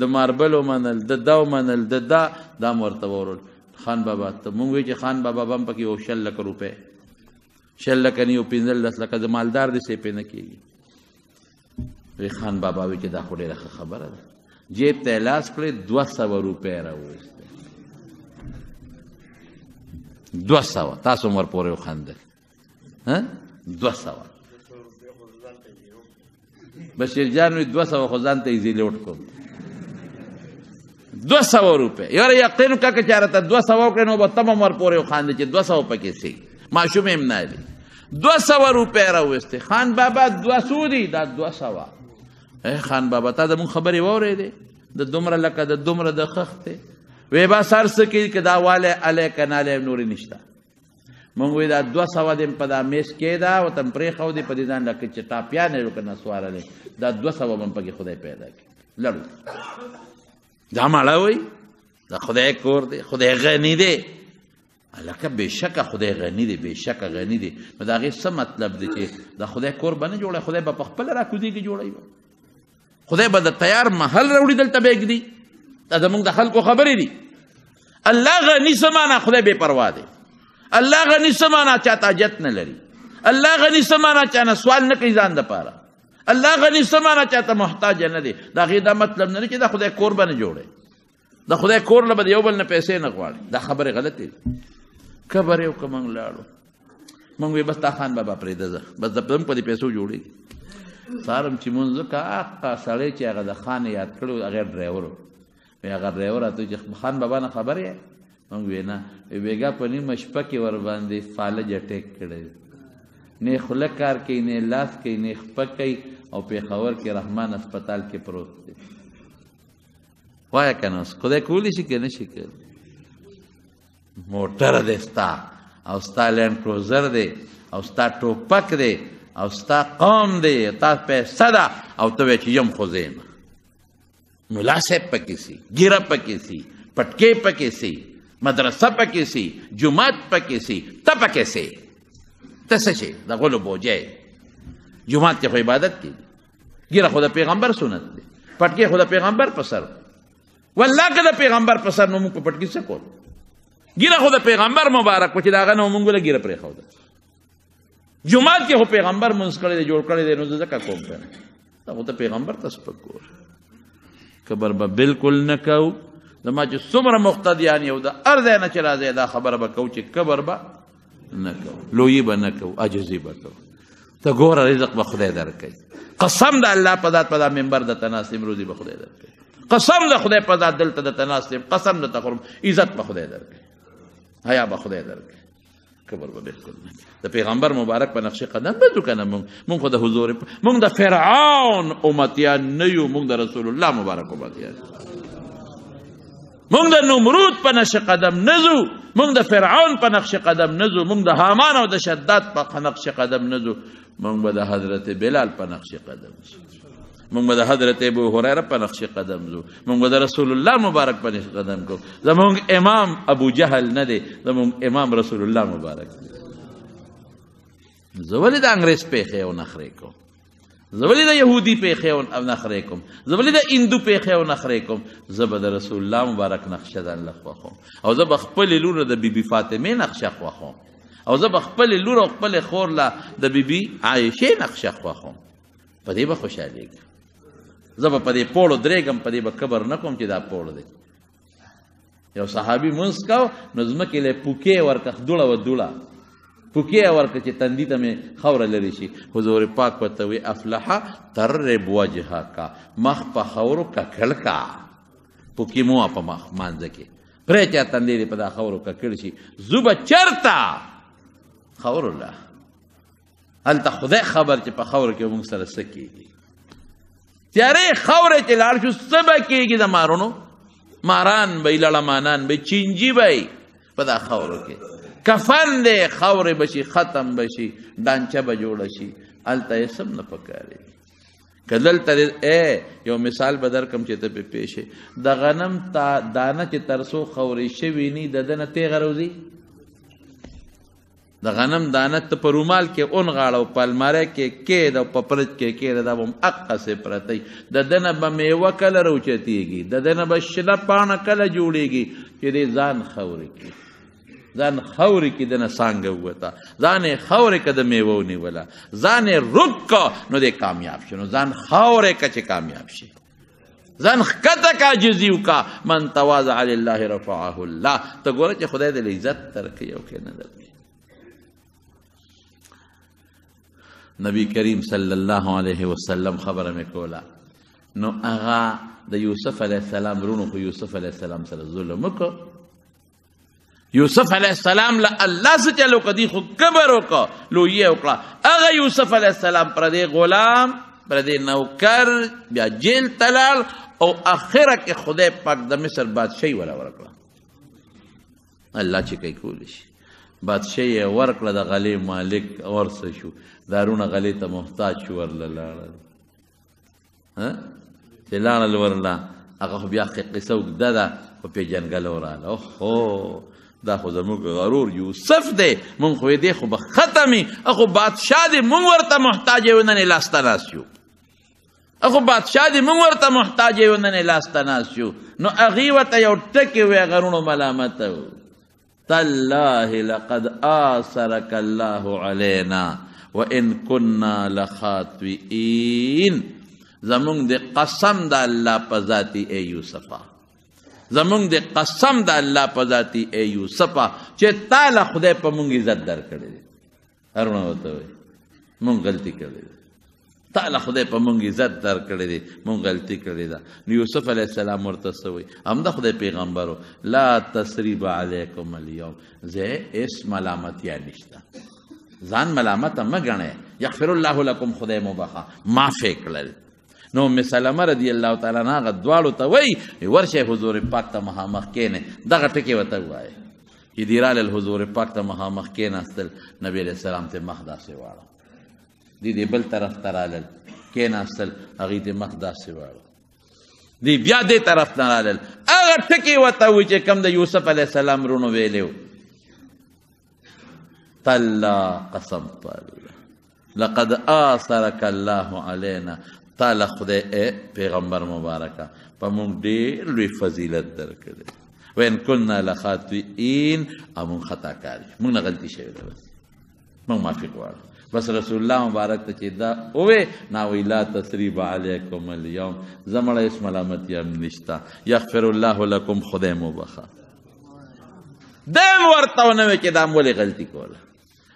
د ماربل ومنل د دا ومنل د دا هم ورته وورول خان بابا ته مونږ وایو چې خان بابا به هم پکې یو 6 لکه روپۍ 6 لکه نه یو 15 لکه د مالدار دې سې پې نه کېږي وی خان بابا وی چې دا خو ډېره ښه خبره ده جیب ته یې لاس کړې 200 روپۍ راوویستې 200 تاسو هم ورپورې وخندل 200 بشیر جان وی 200 خو ځان ته یې زیلوټ کوم 200 روپۍ یاره یقین وکړه که چېرې ته 200 وکړې نو به ته هم ورپورې وخاندې چې 200 پکې سي ماشوم هم نه دی 200 روپۍ راوویستې خان بابا 200 دي دا 200 خان بابا تا د مونږ خبرې واورېدې د دومره لکه د دومره د خښتې وی بس هر څه کوي که دا والی الی که نالی نورې نشته مونږ وی دا 200 دې په دا میز کېده او ته م پرېښودې په دې ځان لکه چې ټاپیان یې که نه سوارلی دا 200 به م پکې خدای پیدا کړي لړو دا مړه وی دا خدای کور دی خدای غني دی لکه بېشکه خدای غني دی بېشکه غني دی نو د هغې څه مطلب دی چې د خدای کور به نه جوړوي خدای به په خپله راکوزېږي جوړوي خدای به د تیار محل راوړي دلته به ږدي دا زمونږ د خلکو خبرې دي الله غني څه معنا خدای بې پروا دی الله غني څه معنا چاته حاجت نه لري الله غني څه معنا چا نه سوال نه کوي ځان دپاره الله غني څه معنا چاته محتاج نه دی د هغې دا مطلب نه دی چې د خدای کور به نه جوړوي د خدای کور له به د یو بل نه پیسې نه غواړي دا خبرې غلطې دي کبر یې وکړه موږ لاړو موږ وی بس تا خان بابا پرېږده زه بس د په دې پیسو جوړېږي سهار هم چې مونځ وکړه هغه سړی چې هغه د خان یاد کړی و هغه ډرایور و وی هغه ډرایور راته وایي چې خان بابا نه خبر یې موږ وی نه وی بېګا په نیمه شپه کې ورباندې فالج اټیک کړی نه خوله کار کوي نه لاس کوي نه خپه کوي او پېښور کې رحمان هسپتال کې پروت دی وایه که نه اوس خدای کولی شي که نه شي کولی موټر دی ستا او ستا لینډ کروزر دی او ستا ټوپک دی او ستا قوم دی تا پیسه ده او ته وایې چې یم خو زه یم ملا صاحب پکې سي ګیره پکې سي پټکې پکې سي مدرسه پکې سي جومات پکې سي ته پکې سي ته څه شي د غلو بوجه جومات کې خو عبادت کېږي ګیره خو د پیغمبر سنت دی پټکې خو د پیغمبر په سر والله که د پیغمبر په سر نو موږ په پټکي څه کول ګیره خو د پیغمبر مبارک و چې د هغه نه موږ له ګیره پرېښوده جومات کې خو پیغمبر منځ کړی دی جوړ کړی دی نو زه ځکه کوم که نه دا خو ته پیغمبر ته سپک ګوره کبر به بلکل نه کوو زما چې څومره مقتدیان یو د هر ځای نه چې راځئ دا خبره به کوو چې کبر به نه کوو لویي به نه کوو عجزي به کوو ته ګوره رزق به خدای درکوي قسم د الله په ذات په دا منبر د تناسم روزي به خدای درکوي قسم د خدای په ذات دلته د تناسم قسم د تقرب عزت به خدای درکوي حیا به خدای درکوي کبر به بالکل نه د پیغمبر مبارک په نقش قدم بدو کنه مونږ خو د حضور مونږ د فرعون امتیان نه یو مونږ د رسول الله مبارک امتیان مونږ د نمرود په نقش قدم نه ځو مونږ د فرعون په نقش قدم نه ځو مونږ د حامان او د شداد په نقش قدم نه ځو مونږ به د حضرت بلال په نقش قدم ځو مونږ به د حضرت ابو هریره په نقش قدم ځو مونږ به د رسول الله مبارک په نقش قدم کو زمونږ امام ابو جهل نه دی زمونږ امام رسول الله مبارک دی زه ولې د انګریز پیښې او نخرې کوم زه ولې د یهودي پیښې او نخرې کوم، زه ولې د هندو پیښې او نخرې کوم، زه به د رسول الله مبارک نقشه د الله خوښوم، او زه به خپلې لور د بیبي فاطمې نقشه خوښوم، او زه به خپلې لور او خپلې خور له د بیبي عایشې نقشه خوښوم. په دې به خوشحالېږم. زه به په دې پوړو درېږم، په دې به کبر نه کوم چې دا پوړ دی. یو صحابي مونځ کو نو ځمکې له پوکې ورکه دوړه و دوړه پوکې ورکه چې تندي ته مې خوره لرې شي. حضور پاک ورته وایي افلحه ترب وجهک، مخ په خاورو ککړ کا، پوکې مو په مخ مانځه کې پرې چا تندی دې په دا خاورو ککړ شي. زو به چرته خاور الله هلته خدای خبر چې په خاورو کې موږ سره څه کېږي. تیارې خاورې چې لاړ شو څه به کېږي؟ د مارونو ماران به یې لړمانان به یې چینجي به یې په دا خاورو کې کفن دی، خاورې به شي، ختم به شي، ډانچه به جوړه شي. هلته یې سم نه پکارېږي. که دلته یو مثال به درکړم چې ته پې پوه شې. د غنم دانه چې تر څو خاورې شوي ني د ده نه تېغه روځي. د غنم دانه ته په رومال کې اونغاړه او په الماری کې کېږده او په فرج کې کېږده، دا به هم هقسې پرتی. د ده نه به میوه کله راوچتېږي، د ده نه به شنه پاڼه کله جوړېږي چې دی ځان خاورې کړي، ځان خاورې کې د نه څانګه ووته، ځان یې خاورې که د میوه ونیوله، ځان یې رک که نو دی کامیاب شي. نو ځان خاورې که چې کامیاب شي، ځان ښکته که عاجزي وکړه. من تواضع لله رفعه الله. ته ګوره چې خدای دې عزت درکوي او که نه درکوي. نبی کریم صلی الله علیه وسلم خبره مې کوله، نو هغه د یوسف علیه السلام رونو خو یوسف علیه السلام سره ظلم وکړ. یوسف علیه السلام له الله څه چل وکړه، دی خو کبر وکړه، لویي وکړه. هغه یوسف علیه السلام پردې غلام، پردې نوکر، بیا جیل ته لاړ او اخره کې خدای پاک د مصر بادشاهي ولا ورکړه. الله چې کوي کولی شي. بادشاهي یې ورکړه، د غلې مالک ورسه شو، دارونه غلې ته محتاج شو، ورله لاړل. چې لاړل ورله هغه خو بیا قصه اوږده ده، خو پېژنګلو راغله. اوهو دا خو زموږ غرور یوسف دی، مونږ خو یې دی خو به ختمي، خو بادشاه دی مونږ ورته محتاج یو، نن یې لاسته ناست یو. خو بادشاه دی مونږ ورته محتاج یو، نن یې لاسته ناست یو. نو هغې ورته یو ټکې وی غرونو ملامته و، تالله لقد آثرك الله علينا وان كنا لخاطئين. زمونږ د قسم د الله په ذاتي ای یوسفه، زمونږ د قسم د الله په ذاتي ای یوسفه چې تا له خدای په مونږ عزت درکړی دی. هارونه ورته وایي مونږ غلطي کړې ده، تا له خدای په مونږ عزت درکړی دی، مونږ غلطي کړې ده. نو یوسف علیه السلام ورته څه وایي؟ همدا خدای پیغمبرو، لا تثریب علیکم اليوم، زه هېڅ ملامتیا نشته، ځان ملامته مه ګڼئ، یغفر الله لکم، خدای مو بخښه، معافې کړل. نو ام سلمه رضی الله تعالی عنها هغه دواړو ته وایي ورشئ حضور پاک ته مخامخ کښېنئ. دغه ټکې ورته ووایه چې دی رالل حضور پاک ته مخامخ کښېناستل، نبي علیه السلام ته مخ داسې واړه، دی بل طرف ته رالل کښېناستل، هغې ته مخ داسې واړه، دی بیا دې طرف ته رالل. هغه ټکې ورته وایي چې کوم د یوسف علیه السلام رونو ویلی و، تالله قسم پالله لقد آثرك الله علينا، تعالی خدای پیغمبر مبارکه په مونږ ډېر لوی فضیلت درکړی. وان كنا لخاطئین، او مونږ خطا کار یو، مونږ نه غلطي شوې ده، بس مونږ معافي غواړو. بس رسول الله مبارک ته چې دا ووې نا وی لا تثریب علیکم اليوم، زمړه هېڅ ملامتي هم نشته، یغفر الله لکم، خدای مو بخښه. دیم ورته ونه وی چې دا م ولې غلطي کوله،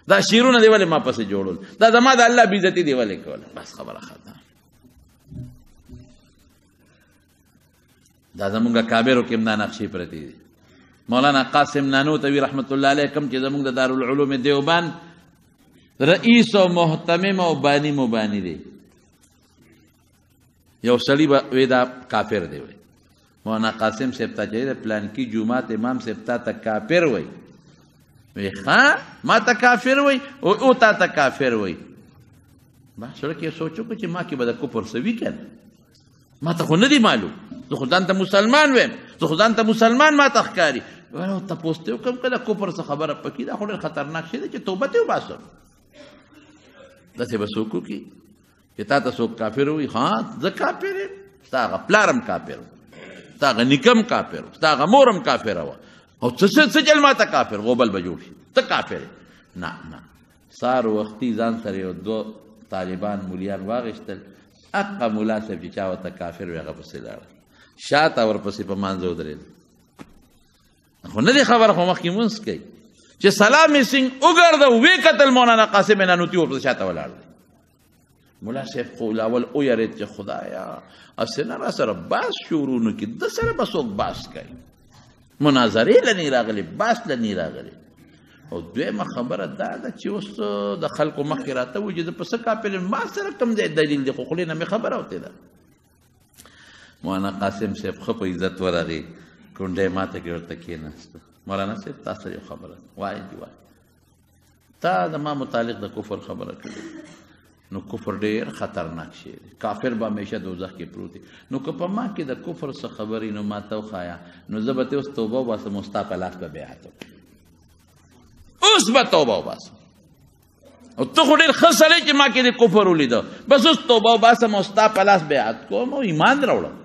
دا شعرونه دی ولې ما پسې جوړول، دا زما د الله بېعزتي دی ولې کوله. بس خبره ختمه. دا زمونږ کابرو کې هم دا نقشې پرتې دي. مولانا قاسم نانوتوي رحمت الله علیه کوم چې زمونږ د دارالعلوم دیوبند رئیس او محتمم او بانی مبانی دی، یو سړي به وی دا کافر دی، وی مولانا قاسم صاحب ته چې د پلانکي جومات امام صاحب تا ته کافر وی، وی ښه ما ته کافر وی او تا ته کافر وی. با سړی کې سوچ وکړو چې ما کې به د کفر څه وي که نه، ما ته خو نه دی معلوم، زه خو ځان ته مسلمان ویم، زه خو ځان ته مسلمان ما ته ښکاري. تپوس ته وکړم که د کفر څه خبره پکې دا خو ډېر خطرناک شی دی چې توبه ته وباسم. داسې به څوک وکړي چې تا ته څوک کافر وي ها زه کافر یم ستا هغه پلارم کافر و ستا هغه نیکم کافر و ستا هغه مورم کافره وه او څه چل ما ته کافر غوبل به جوړ شي ته کافر یې نه سار وختي ځان سره یو دو طالبان مولیان واغېستل اقا ملا صاحب چې چا ورته کافر وي هغه پسې لاړه شاته ورپسې په مانځه ودرېد خو نه دې خبره خو مخکې مونځ کوي چې سلامي سنګ وګرځه ویې کتل مولانا قاسم نانوتي ورپسې شاته ولاړ دی ملا صاحب خو اول ویرېد چې خدایا اسې نه را سره باس شروع نه کړي ده سره به څوک باس کوي مناظرې له نه راغلي باس له نه راغلي او دویمه خبره دا ده چې اوس د خلکو مخکې راته وایي چې زه په څه کافر یم ما سره کوم ځای دلیل دی خو خولې نه مې خبره وتې ده مولانا قاسم صاحب ښه په عزت ورغې کونډۍ ماته کې ورته کېناسته مولانا صاحب تا سره یو خبره وایي دي وایي تا د ما متعلق د کفر خبره کړې نو کفر ډېر خطرناک شی دی کافر به همیشه دوزخ کې پروت دی نو که په ما کې د کفر څه خبرې نو ما ته وښایه نو زه به تې اوس توبه وباسم او ستا په لاس به بیعت وکړم اوس به توبه وباسم او ته خو ډېر ښه سړی چې ما کې د کفر ولیده بس اوس توبه وباسم او ستا په لاس بیعت کوم او ایمان راوړم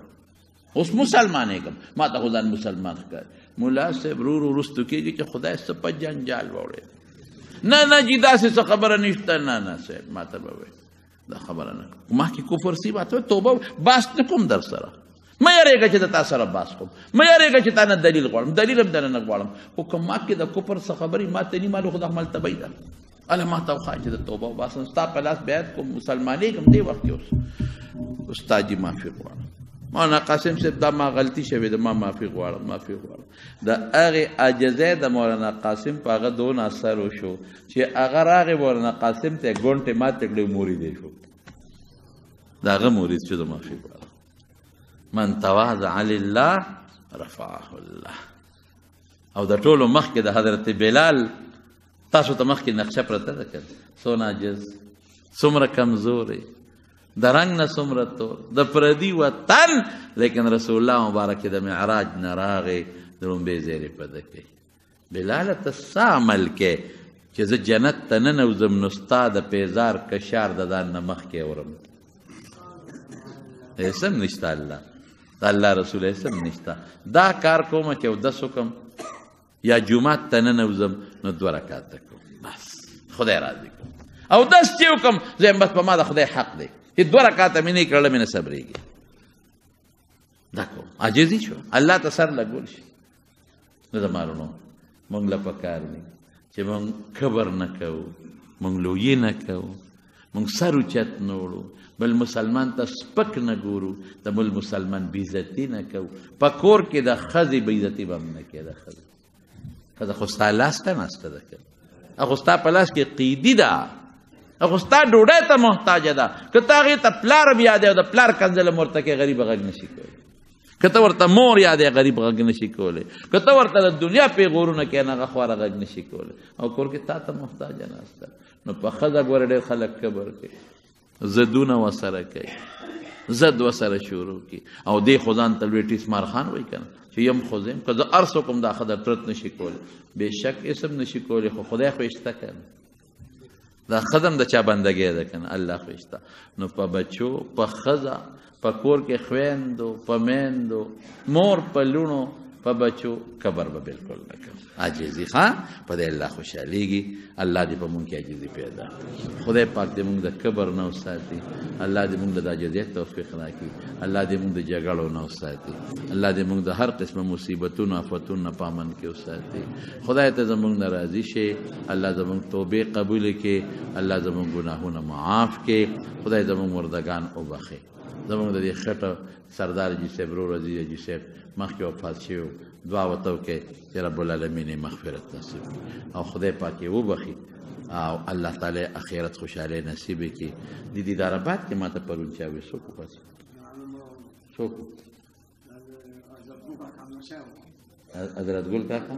اوس مسلمانېږم ما ته خو ځان مسلمان ښکاري ملا صاحب ورو وروستو کېږي چې خدای څه په جنجال واوړېد نه جی داسې څه خبره نشته نه صاحب ما ته به وایي دا خبره نه کوم ما کې کفر سی باته توبه باس نه کوم در سره مه یارېږه چې د تا سره باس کوم مه یارېږه چې تا نه دلیل غواړم دلیل هم دنه نه غواړم خو که ما کې د کفر څه خبرې ما ته ني معلوم خو د مرتبه ده الله ما ته وښایه چې د توبه وباسم ستا په لاس بیعت کوم مسلمانېږم دې وخت کې اوس استاد جي معافي غواړم مولانا قاسم صاحب دا ما غلطي شوې ده ما معافي غواړم د هغې عاجزۍ د مولانا قاسم په هغه دونه اثر وشو چې هغه راغې مولانا قاسم ته ګونټې ماتې کړې مرید شو د هغه مرید شو د معافي غواړم من تواضع لله رفعه الله او د ټولو مخکې د حضرت بلال تاسو ته مخکې نقشه پرته ده که څونه عاجز څومره کمزوری د رنګ نه څومره تور د پردي وطن لیکن رسول الله مبارک د معراج نه راغی د لومبۍ زیرې په ده کوي بلاله ته څه عمل کې چې زه جنت ته ننوځم نو ستا د پیزار کشار د ځان نه مخکې اورم هېڅ هم نشته الله د الله رسول هېڅ هم نشته دا کار کومه چې اودس وکړم یا جومات ته ننوځم نو 2 رکعاته کوم بس خدای راضي کوم اودس چې وکړم زه یم بس په ما د خدای حق دی چې 2 رکعاته مې نه کړله مې نه صبرېږي دا کوم عاجزي شو الله ته سر لګول شي نو د مارونو موږ له پکار دي چې موږ کبر نه کوو موږ لویي نه کوو موږ سر اوچت نه وړو بل مسلمان ته سپک نه ګورو د بل مسلمان بېعزتي نه کوو په کور کې د ښځې بېعزتي به هم نه کوې د ښځه خو ستا لاس ته ناسته ده که هغه ستا په لاس کې قیدي ده هغه ستا ډوډۍ ته محتاجه ده که ته هغې ته پلار هم یادوې او د پلار کنځل هم ورته کوې غریبه غږ نشي کولی که ته ورته مور یادوې غریب غږ نشي کولی که ته ورته د دنیا پیغورونه کوې نو هغه خواره غږ نشي کولی او کور کې تا ته محتاجه ناسته نو په ښځه ګوره ډېر خلک کبر کوي زدونه ورسره کوي زد ورسره شروع کړي او دې خو ځان ته لوی ټیسمار خان وایي که نه چې یم خو زه یم که زه هر څوک هم دا ښځه ترت نشي کولی بېشک اسم نشي کولی خو خدای خو یې شته که نه دا ښځه هم د چا بندګۍ ده که نه الله خو یې شته نو په بچو په ښځه په کور کې خویندو په میندو مور په لوڼو په بچو کبر به بالکل نه کوم عاجزي ښه په دې الله خوشحالېږي الله دې په مونږ کې عاجزي پیدا کړي خدای پاک دې مونږ د کبر نه وساتي الله دې مونږ د عاجزیت توفیق راکړي الله دې مونږ د جګړو نه وساتي الله دې مونږ د هر قسمه مصیبتونو آفتونو نه په امن کې وساتي خدای ته زمونږ نه راضي شي الله زمونږ توبې قبول کړي الله زمونږ ګناهونه معاف کړي خدای زمونږ مردگان وبخي زمونږ د دې خټه سردار جي صاحب ورور عزیز جي صاحب مخکې وفات شوي دعا ورته وکړئ چې رب العالمین یې مغفرت نصیب کړي او خدای پاک یې وبخي او الله تعالی اخرت خوشحالۍ نصیب یې کړي د دیدار آباد کې ما ته پرون چا وویل څوک وپاڅېد څوک حضرت ګل کاکا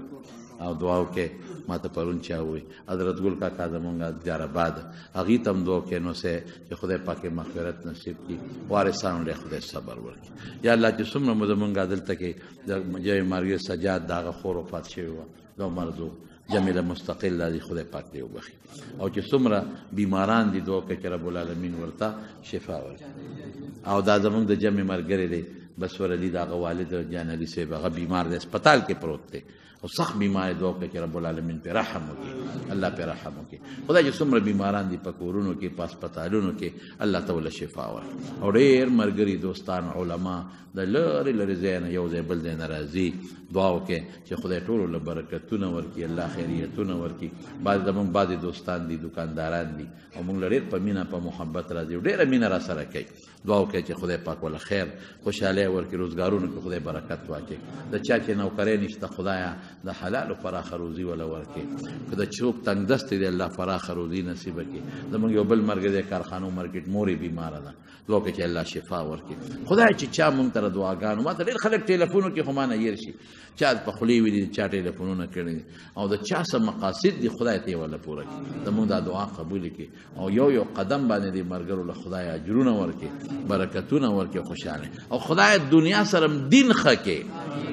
او دعا وکړئ ما ته پرون چا وویل حضرت ګل کاکا زمونږ دیدار آباد هغې ته هم دعا وکړئ نو چې خدای پاک یې مغفرت نصیب کړي وارثانو له خدای صبر ورکړي یا الله چې څومره مو زمونږ دلته کې د جای مارګې سجاد د هغه خور وفات شوې وه د عمر زو جمع له مستقل دی خدای پاک دی وبخي او چې څومره بیماران دي دوه کې رب العالمین ورته شفا ورکړي او دا زمونږ د جمع مرګري دی بس ورلی دا والد جان علي صاحب هغه بیمار دی هسپتال کې پروت دی او سخت بیمار دوه کې رب العالمین په رحم وکړي الله په رحم وکړي خدای چې څومره بیماران دي په کورونو کې په هسپتالونو کې الله تعالی شفا ورکړي او ډېر مرګري دوستان علما د لری لری ځای نه یو ځای بل ځای نه راځي دعا وکړي چې خدای ټولو له برکتونه ورکړي الله خیریتونه ورکړي بعض زمونږ بعضې دوستان دي دکانداران دي او موږ له ډېر په مینه په محبت راځي ډېره مینه را سره کوي دعا وکړئ چې خدای پاک وله خیر خوشحالۍ ورکړي روزګارونو کې خدای برکت واچوي د چا چې نوکرۍ نشته خدایه د حلالو پراخه روزي وله ورکړي که د څوک تنګدستې دی الله پراخه روزي نصیبه کړي زموږ یو بل مرګ دی کارخانو مارکیټ مورې بیماره ده دعا وکړئ چې الله شفا ورکړي خدای چې چا موږ ته دعاګانو ما ته ډېر خلک ټلیفونو کې خو ما نه هېر شي چا په خولې وي چا ټلیفونونه کړي دي او د چا څه مقاصد دي خدای ته یې وله پوره کړي زموږ دا دعا قبول کړي او یو قدم باندې دې ملګرو له خدای اجرونه ورکړي برکتونه ورکړي خوشحاله او خدای دنیا سره دین ښه کړي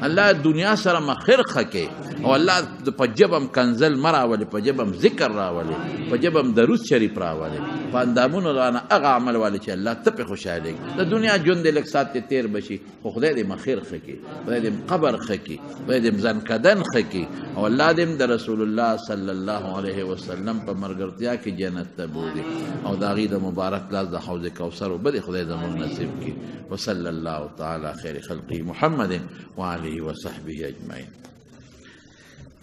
الله دنیا سره مخیر ښه کړي او الله په جبم کنزل مه راولي په جبم ذکر راولي په جبم درود شریف راولي په اندامونو رانه هغه عمل والي چې الله ته پې خوشحالېږي د دنیا ژوند دې لږ ساعت کې تېر به شي خو خدای دې مخیر ښه کړي خدای دې قبر ښه کړي خدای دې ځنکدن ښه کړي او الله دې د رسول الله صلی الله علیه وسلم په ملګرتیا کې جنت ته بولي او د هغې د مبارک لاس د حوض کوثر اوبه دې خدای زموږ نصیب کړي وصلی الله تعالی خیر خلقه محمد وعلیه وصحبه اجمعین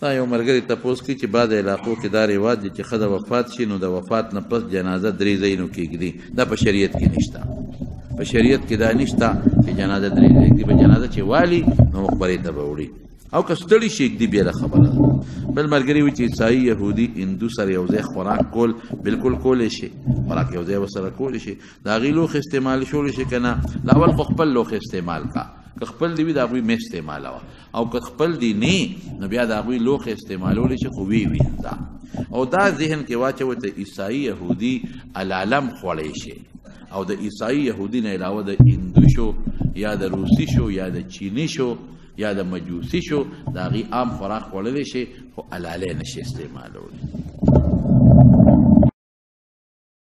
دا یو ملګری تپوس کوي چې بعض علاقو کې دا رواج دی چې ښځه وفات شي نو د وفات نه پس جنازه 3 ځایونو کې ږدي دا په شریعت کې نشته په شریعت کې دا نشته چې جنازه 3 ځای کې به جنازه چې والي نو مقبرې ته به وړي او که ستړي شي ږدي بیا خبره ده بل ملګری وي چې عیسایي یهودي هندو سره یو ځای خوراک کول بالکل کولی شي خوراک یو ځای ورسره کولی شي د هغې لوښ استعمال شولی شي که نه لاول خو خپل لوښ استعمال کا که خپل دی وي د هغوی مې استعمالوه او که خپل دی نه نو بیا د هغوی لوښ استعمالولی شي خو وی دا او دا ذهن کې واچوئ د عیسایي یهودي العالم خوړی شي او د عیسایي یهودي نه علاوه د هندو شو یا د روسي شو یا د چیني شو یا د مجوسي شو د هغې عام خوراک خوړلی شي خو حلالۍ نشي استعمالولی